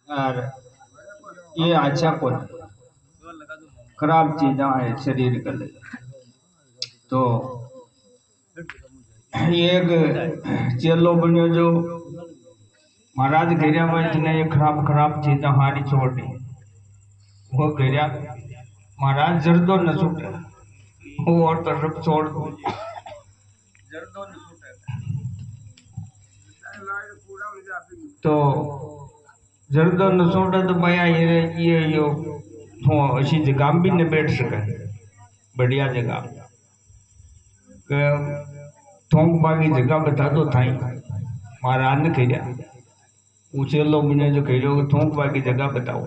और ये अच्छा को खराब चीज़ है शरीर के लिए। तो एक चेलो बनियो जो महाराज घेरिया में इतने ये खराब खराब चीज़ें हारी छोड़ दी। वो घेरिया महाराज जर्दो न छूटे, वो और तरफ छोड़ दो, जर्दो न छूटे। तो जर्दो न छूटे तो भैया ये यो तो ऐसी जगह भी न बैठ सके, बढ़िया जगह थोंक बागी जगह बता दो थाई। महाराज ने कह ऊंचे लोग मुझे जो कह रहे थोंक बागी जगह बताओ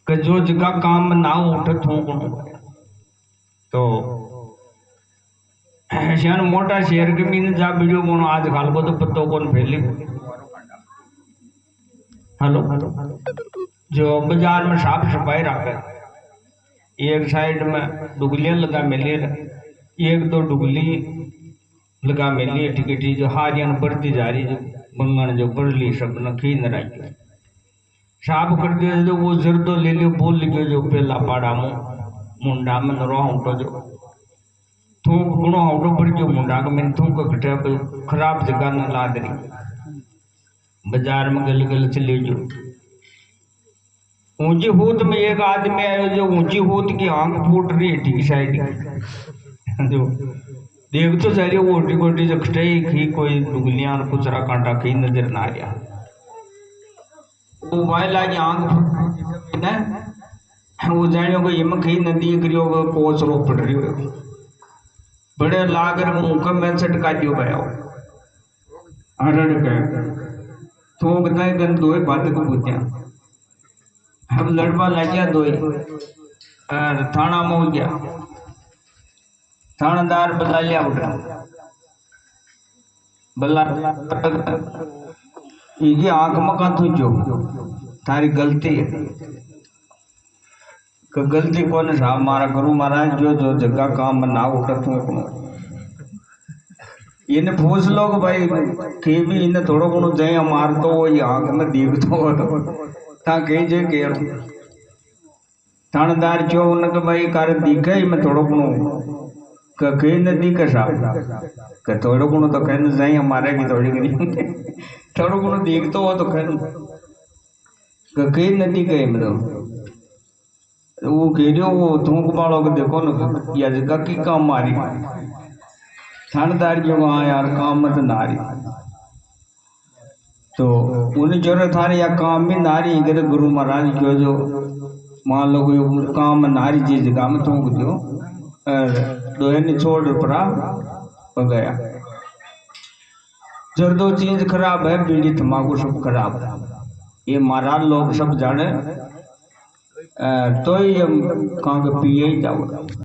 कि जो जगह काम ना उठे थोंक। तो शान मोटा शहर के मीन जा वीडियो बनो आज काल को तो पत्तो कौन फैली। हेलो जो बाजार में साफ सफाई रखे, एक साइड में डुगलियां लगा मिली, एक दो डुगली लगा मिली टिकटी जो हारियां बढ़ती जा रही, जो बंगन जो बढ़ली सब न खी न रही साफ कर दिया। जो वो जर्दो ले लियो बोल लियो जो पहला पाड़ा मुंडा में रोह तो जो थूक गुणो हौडो पर जो मुंडा को मैंने थूक कटे खराब जगह न लाद रही। बाजार में गल गल चले जो ऊंची होत में एक आदमी आयो जो ऊंची होत की आंख फूट रही है ठीक साइड जो देख तो सारी ओटी गोटी जो खटाई खी कोई डुगलियां और कुचरा कांटा खी नजर ना आया। वो वाइल आगे आंख फूट ना वो जानियो को यम खी नदी करियो को कोच रो पड़ रही हो बड़े लागर मुंह का मैं छटका दियो भाई हरड़ के तो बताए गन दो बात को पूछया हम लड़वा लग्या दो और थाना में हो गया थानेदार बुला लिया उठा बल्ला ये आंख मका तू जो थारी गलती है कि गलती कौन सा मारा गुरु महाराज जो जो जगह काम ना उठा तू इन्हें पूछ लो भाई के भी इन्हें थोड़ो गुणो जाए मार तो वो आंख में देख तो ता कही जे के थानेदार जो उनके भाई कार दिखे ही मैं थोड़ो गुणो कहीं नदी का साहब कि थोड़ो गुणो तो कहने जाए हमारे की थोड़ी गरी थोड़ो गुणो देखते हो तो कहने कहीं नदी कहीं मतलब वो कह रहे वो थूक वालों को देखो ना या जगह की काम मारी थानेदार जो वहाँ यार काम मत नारी तो उन्हें जरूरत आ रही या काम में नारी कहते गुरु महाराज जो जो मान लो कोई काम नारी जिस जगह में थूक दो दोहे ने छोड़ पड़ा हो गया। जब दो चीज खराब है बीड़ी तंबाकू सब खराब है ये महाराज लोग सब जाने तो ही हम कहाँ के पिए ही जाओ।